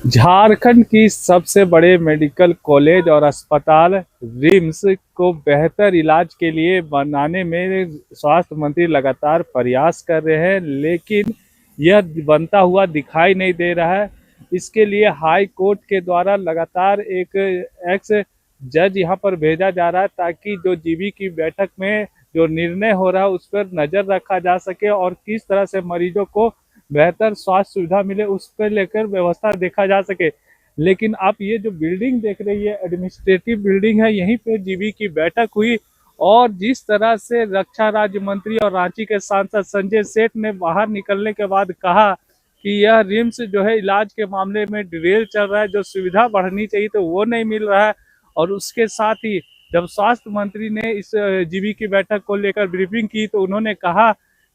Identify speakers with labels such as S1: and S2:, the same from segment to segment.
S1: झारखंड की सबसे बड़े मेडिकल कॉलेज और अस्पताल रिम्स को बेहतर इलाज के लिए बनाने में स्वास्थ्य मंत्री लगातार प्रयास कर रहे हैं, लेकिन यह बनता हुआ दिखाई नहीं दे रहा है। इसके लिए हाई कोर्ट के द्वारा लगातार एक एक्स जज यहां पर भेजा जा रहा है, ताकि जो जीबी की बैठक में जो निर्णय हो रहा है उस पर नजर रखा जा सके और किस तरह से मरीजों को बेहतर स्वास्थ्य सुविधा मिले उस पर लेकर व्यवस्था देखा जा सके। लेकिन आप ये जो बिल्डिंग देख रही है, एडमिनिस्ट्रेटिव बिल्डिंग है, यहीं पे जीबी की बैठक हुई और जिस तरह से रक्षा राज्य मंत्री और रांची के सांसद संजय सेठ ने बाहर निकलने के बाद कहा कि यह रिम्स जो है इलाज के मामले में डिरेल चल रहा है, जो सुविधा बढ़नी चाहिए तो वो नहीं मिल रहा है। और उसके साथ ही जब स्वास्थ्य मंत्री ने इस जीबी की बैठक को लेकर ब्रीफिंग की तो उन्होंने कहा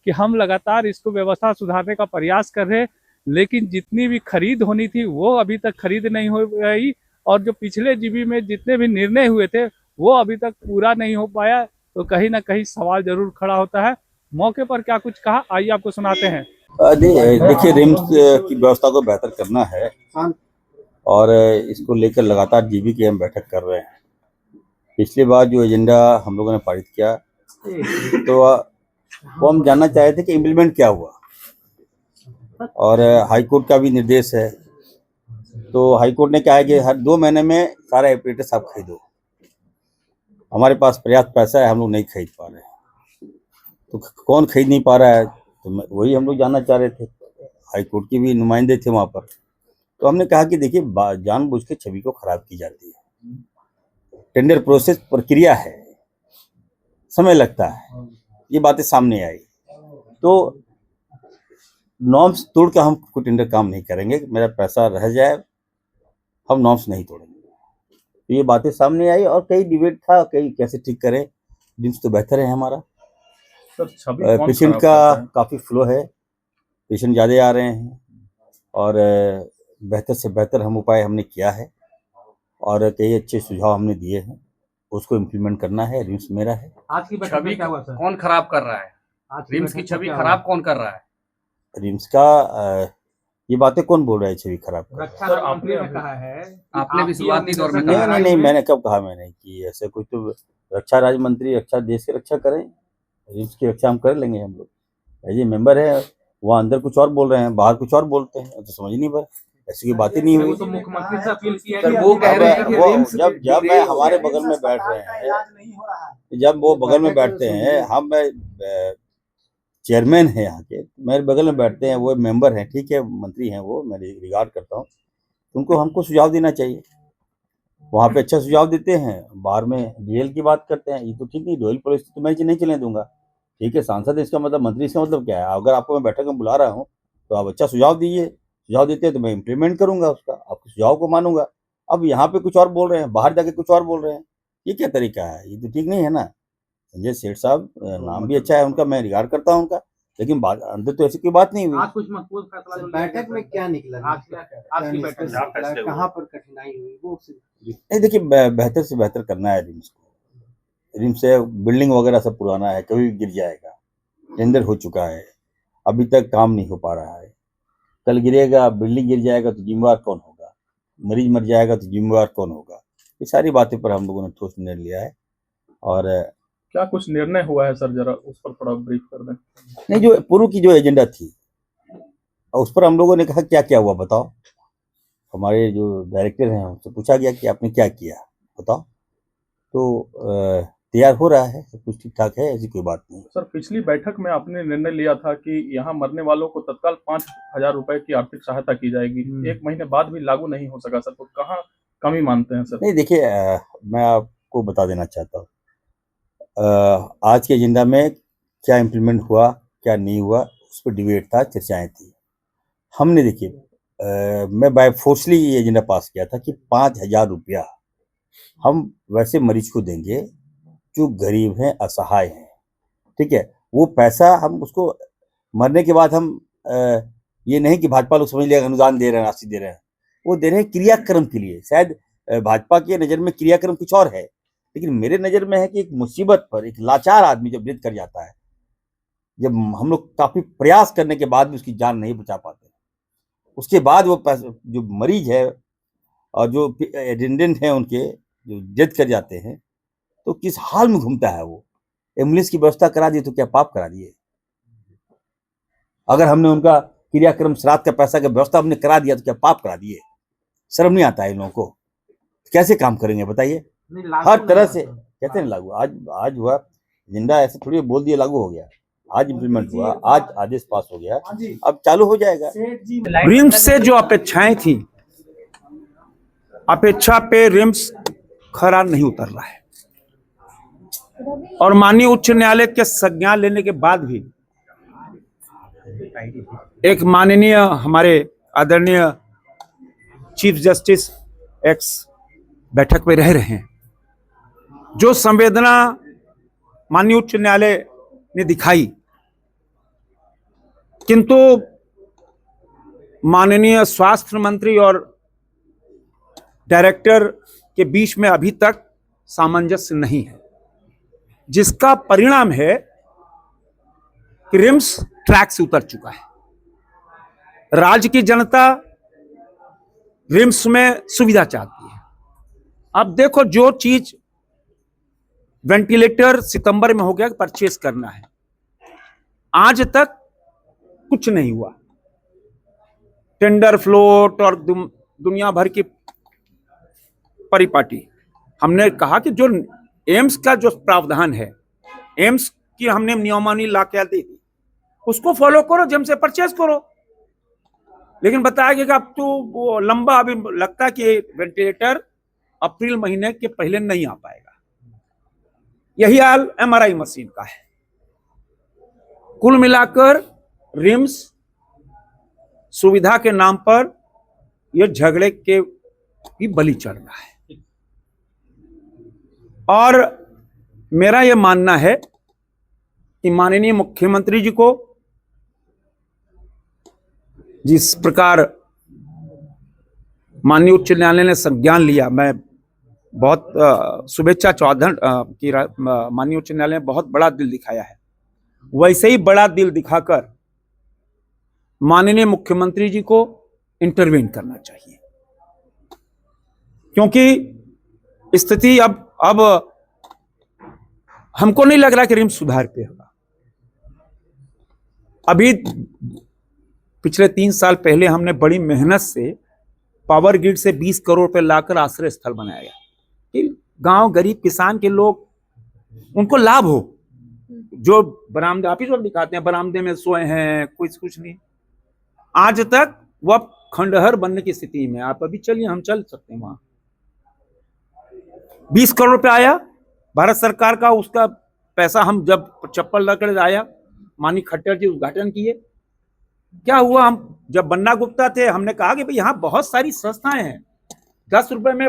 S1: कि हम लगातार इसको व्यवस्था सुधारने का प्रयास कर रहे हैं, लेकिन जितनी भी खरीद होनी थी वो अभी तक खरीद नहीं हो रही और जो पिछले जीबी में जितने भी निर्णय हुए थे वो अभी तक पूरा नहीं हो पाया। तो कहीं ना कहीं सवाल जरूर खड़ा होता है। मौके पर क्या कुछ कहा, आइए आपको सुनाते हैं।
S2: देखिए, रिम्स की व्यवस्था को बेहतर करना है और इसको लेकर लगातार जीबी की हम बैठक कर रहे हैं। पिछली बार जो एजेंडा हम लोगों ने पारित किया तो वो हम जानना चाह रहे थे कि इम्प्लीमेंट क्या हुआ, और हाई कोर्ट का भी निर्देश है। तो हाई कोर्ट ने कहा है कि हर 2 महीने में सारा एपरेटस आप खरीदो। हमारे पास पर्याप्त पैसा है, हम लोग नहीं खरीद पा रहे हैं। तो कौन खरीद नहीं पा रहा है, तो वही हम लोग जानना चाह रहे थे। हाई कोर्ट के भी नुमाइंदे थे वहाँ पर। तो हमने कहा कि देखिए, जानबूझ के छवि को खराब की जाती है। टेंडर प्रोसेस प्रक्रिया है, समय लगता है, ये बातें सामने आई। तो नॉर्म्स तोड़ कर हम कोई टेंडर काम नहीं करेंगे। मेरा पैसा रह जाए, हम नॉर्म्स नहीं तोड़ेंगे। तो ये बातें सामने आई और कई डिबेट था, कई कैसे ठीक करें। जिम्स तो बेहतर है हमारा। पेशेंट का काफ़ी फ्लो है, पेशेंट ज़्यादा आ रहे हैं और बेहतर से बेहतर हम उपाय हमने किया है और कई अच्छे सुझाव हमने दिए हैं। उसको इम्प्लीमेंट करना है। रिम्स मेरा है।
S3: आज की बैठक में क्या हुआ सर? कौन खराब कर रहा है? रिम्स की छवि खराब कौन कर रहा है?
S2: रिम्स का ये बातें कौन बोल रहा है छवि खराब कर?
S3: रक्षा मंत्री ने कहा है,
S4: आपने भी शुरुआती दौर में
S2: नहीं नहीं नहीं, मैंने कब कहा? मैंने कि ऐसे कोई तो रक्षा राज्य मंत्री रक्षा देश की रक्षा करें, रिम्स की रक्षा हम कर लेंगे। हम लोग एज ए मेंबर है, वहाँ अंदर कुछ और बोल रहे हैं, बाहर कुछ और बोलते हैं, तो समझ नहीं पा। ऐसी कोई बात ही नहीं हुई।
S3: तो मुख्यमंत्री से अपील किया
S4: सर, वो कह रहे हैं कि रिम्स
S2: जब मैं हमारे बगल में बैठ रहे हैं, जब वो बगल में बैठते हैं, हम चेयरमैन है यहाँ के, मेरे बगल में बैठते हैं, वो मेंबर हैं, ठीक है, मंत्री हैं, वो मैं रिगार्ड करता हूँ। उनको हमको सुझाव देना चाहिए। वहाँ पे अच्छा सुझाव देते हैं, बाहर में डीएल की बात करते हैं। ये तो ठीक नहीं, डोयल पॉलिसी तो मैं नहीं चलने दूंगा। ठीक है, सांसद इसका मतलब, मंत्री इसका मतलब क्या है? अगर आपको मैं बैठक में बुला रहा हूँ तो आप अच्छा सुझाव दीजिए। सुझाव देते हैं तो मैं इम्प्लीमेंट करूंगा उसका, आपके सुझाव को मानूंगा। अब यहाँ पे कुछ और बोल रहे हैं, बाहर जाके कुछ और बोल रहे हैं, ये क्या तरीका है? ये तो ठीक नहीं है ना। संजय सेठ साहब, नाम भी अच्छा है उनका, मैं रिगार्ड करता हूँ उनका, लेकिन अंदर तो ऐसी कोई बात नहीं हुई।
S3: आज कुछ महत्वपूर्ण फैसला
S4: बैठक में क्या निकला?
S3: आज की बैठक
S4: कहाँ पर कठिनाई हुई वो?
S2: नहीं, देखिए, बेहतर से बेहतर करना है रिम्स को। रिम्स से बिल्डिंग वगैरह सब पुराना है, कभी भी गिर जाएगा। टेंडर हो चुका है, अभी तक काम नहीं हो पा रहा है। कल गिरेगा, बिल्डिंग गिर जाएगा तो जिम्मेवार कौन होगा? मरीज मर जाएगा तो जिम्मेवार कौन होगा? ये सारी बातें पर हम लोगों ने ठोस निर्णय लिया है। और
S1: क्या कुछ निर्णय हुआ है सर, जरा उस पर थोड़ा ब्रीफ कर दें।
S2: नहीं, जो पूर्व की जो एजेंडा थी उस पर हम लोगों ने कहा क्या क्या हुआ बताओ। हमारे जो डायरेक्टर हैं उनसे पूछा गया कि आपने क्या किया बताओ। तो तैयार हो रहा है, सब कुछ ठीक ठाक है, ऐसी कोई बात नहीं।
S1: सर, पिछली बैठक में आपने निर्णय लिया था कि यहाँ मरने वालों को तत्काल 5,000 रुपए की आर्थिक सहायता की जाएगी। 1 महीने बाद भी लागू नहीं हो सका सर, तो कहाँ कमी मानते हैं सर?
S2: नहीं, देखिए, मैं आपको बता देना चाहता हूँ, आज के एजेंडा में क्या इम्प्लीमेंट हुआ क्या नहीं हुआ उस पर डिबेट था, चर्चाएं थी। हमने देखिए, मैं बाय फोर्सली ये एजेंडा पास किया था कि 5,000 रुपया हम वैसे मरीज को देंगे जो गरीब हैं, असहाय हैं। ठीक है, वो पैसा हम उसको मरने के बाद हम ये नहीं कि भाजपा लोग समझ लिया अनुदान दे रहे हैं, राशि दे रहे हैं। वो दे रहे हैं क्रियाक्रम के लिए। शायद भाजपा की नज़र में क्रियाक्रम कुछ और है, लेकिन मेरे नज़र में है कि एक मुसीबत पर एक लाचार आदमी जब मृत कर जाता है, जब हम लोग काफ़ी प्रयास करने के बाद भी उसकी जान नहीं बचा पाते, उसके बाद वो जो मरीज है और जो अटेंडेंट हैं उनके जो डेथ कर जाते हैं तो किस हाल में घूमता है वो। एम्बुलेंस की व्यवस्था करा दी तो क्या पाप करा दिए? अगर हमने उनका क्रियाक्रम श्राद्ध का पैसा का व्यवस्था हमने करा दिया तो क्या पाप करा दिए? शर्म नहीं आता है इन लोगों को? कैसे काम करेंगे बताइए? हर तरह से कहते हैं लागू। आज हुआ एजेंडा, ऐसे थोड़ी बोल दिया लागू हो गया। आज इम्प्लीमेंट हुआ, आज आदेश पास हो गया, अब चालू हो जाएगा।
S5: रिम्स से जो अपेक्षाएं थी, अपेक्षा पे रिम्स खरा नहीं उतर रहा है। और माननीय उच्च न्यायालय के संज्ञान लेने के बाद भी एक माननीय हमारे आदरणीय चीफ जस्टिस एक्स बैठक में रह रहे हैं, जो संवेदना माननीय उच्च न्यायालय ने दिखाई, किंतु माननीय स्वास्थ्य मंत्री और डायरेक्टर के बीच में अभी तक सामंजस्य नहीं है, जिसका परिणाम है कि रिम्स ट्रैक से उतर चुका है। राज्य की जनता रिम्स में सुविधा चाहती है। अब देखो, जो चीज वेंटिलेटर सितंबर में हो गया परचेस करना है, आज तक कुछ नहीं हुआ। टेंडर फ्लोट और दुनिया भर की परिपाटी। हमने कहा कि जो एम्स का जो प्रावधान है, एम्स की हमने नियमावली ला के दी थी, उसको फॉलो करो, जम से परचेस करो। लेकिन बताया गया कि अब तो वो लंबा, अभी लगता है कि वेंटिलेटर अप्रैल महीने के पहले नहीं आ पाएगा। यही हाल एमआरआई मशीन का है। कुल मिलाकर रिम्स सुविधा के नाम पर यह झगड़े के की बलि चढ़ रहा है। और मेरा यह मानना है कि माननीय मुख्यमंत्री जी को जिस प्रकार माननीय उच्च न्यायालय ने संज्ञान लिया, मैं बहुत शुभेच्छा चौधरी की माननीय उच्च न्यायालय ने बहुत बड़ा दिल दिखाया है। वैसे ही बड़ा दिल दिखाकर माननीय मुख्यमंत्री जी को इंटरवेन करना चाहिए, क्योंकि स्थिति अब हमको नहीं लग रहा कि रिम्स सुधार पे होगा। अभी पिछले 3 साल पहले हमने बड़ी मेहनत से पावर ग्रिड से 20 करोड़ रुपए लाकर आश्रय स्थल बनाया कि गांव गरीब किसान के लोग उनको लाभ हो। जो बरामदे आप ही सब दिखाते हैं, बरामदे में सोए हैं, कुछ नहीं। आज तक वह खंडहर बनने की स्थिति में। आप अभी चलिए, हम चल सकते हैं वहां। 20 करोड़ रुपए आया भारत सरकार का, उसका पैसा हम जब चप्पल लकड़ आया, माननीय खट्टर जी उद्घाटन किए। क्या हुआ, हम जब बन्ना गुप्ता थे, हमने कहा कि भाई यहाँ बहुत सारी संस्थाएं हैं, 10 रुपए में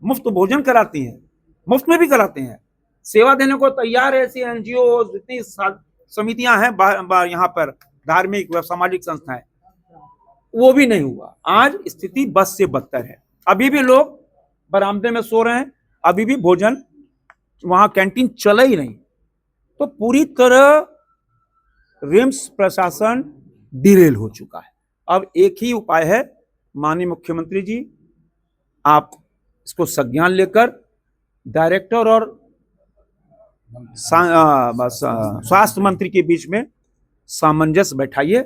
S5: मुफ्त भोजन कराती हैं, मुफ्त में भी कराते हैं, सेवा देने को तैयार है। ऐसी एनजीओ, जितनी समितियां हैं यहाँ पर, धार्मिक व सामाजिक संस्थाएं, वो भी नहीं हुआ। आज स्थिति बस से बदतर है। अभी भी लोग बरामदे में सो रहे हैं, अभी भी भोजन वहां कैंटीन चला ही नहीं। तो पूरी तरह रिम्स प्रशासन डिरेल हो चुका है। अब एक ही उपाय है, माननीय मुख्यमंत्री जी, आप इसको संज्ञान लेकर डायरेक्टर और स्वास्थ्य मंत्री के बीच में सामंजस्य बैठाइए,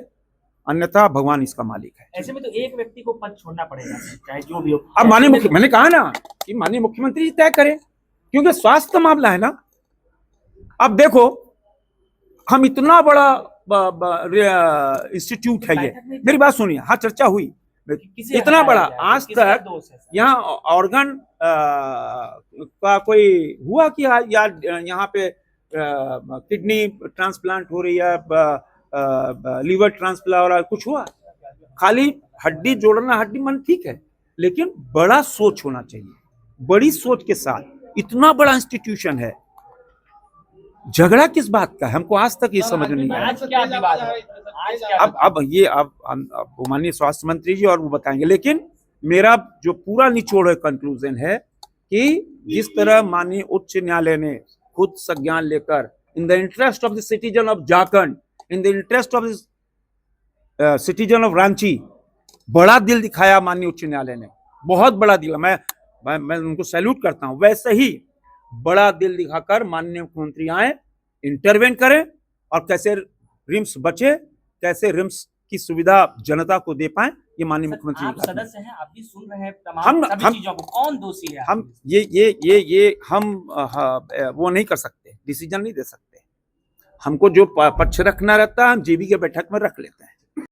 S5: अन्यथा भगवान इसका मालिक है।
S6: ऐसे में तो एक व्यक्ति को पद छोड़ना पड़ेगा, चाहे जो भी हो।
S5: अब मैंने कहा ना कि माननीय मुख्यमंत्री जी तय करें, क्योंकि स्वास्थ्य का मामला है ना। अब देखो, हम इतना बड़ा इंस्टीट्यूट है ये, मेरी बात सुनिए। हाँ, चर्चा हुई, इतना बड़ा, आज तक यहाँ ऑर्गन का कोई हुआ कि यार यहाँ पे किडनी ट्रांसप्लांट हो रही है, लीवर ट्रांसप्लांट और कुछ हुआ? खाली हड्डी जोड़ना, हड्डी मन ठीक है, लेकिन बड़ा सोच होना चाहिए। बड़ी सोच के साथ इतना बड़ा इंस्टीट्यूशन है, झगड़ा किस बात का है? हमको आज तक ये समझ नहीं आया।
S6: आज क्या विवाद है?
S5: अब माननीय स्वास्थ्य मंत्री जी और वो बताएंगे, लेकिन मेरा जो पूरा निचोड़ कंक्लूजन है कि जिस तरह माननीय उच्च न्यायालय ने खुद संज्ञान लेकर, in the interest of the citizen of Jharkhand, in the interest of the citizen of Ranchi, बड़ा दिल दिखाया माननीय उच्च न्यायालय ने, बहुत बड़ा दिल। मैं उनको सैल्यूट करता हूं। वैसे ही बड़ा दिल दिखाकर माननीय मुख्यमंत्री आए, इंटरवेन करें और कैसे रिम्स बचे, कैसे रिम्स की सुविधा जनता को दे पाए, ये माननीय मुख्यमंत्री
S6: आप
S5: का काम है।
S6: सदस्य हैं, आप भी सुन रहे हैं तमाम सभी चीजों को, कौन दोषी है?
S5: हम ये हम वो नहीं कर सकते, डिसीजन नहीं दे सकते। हमको जो पक्ष रखना रहता है हम जेबी के बैठक में रख लेते हैं।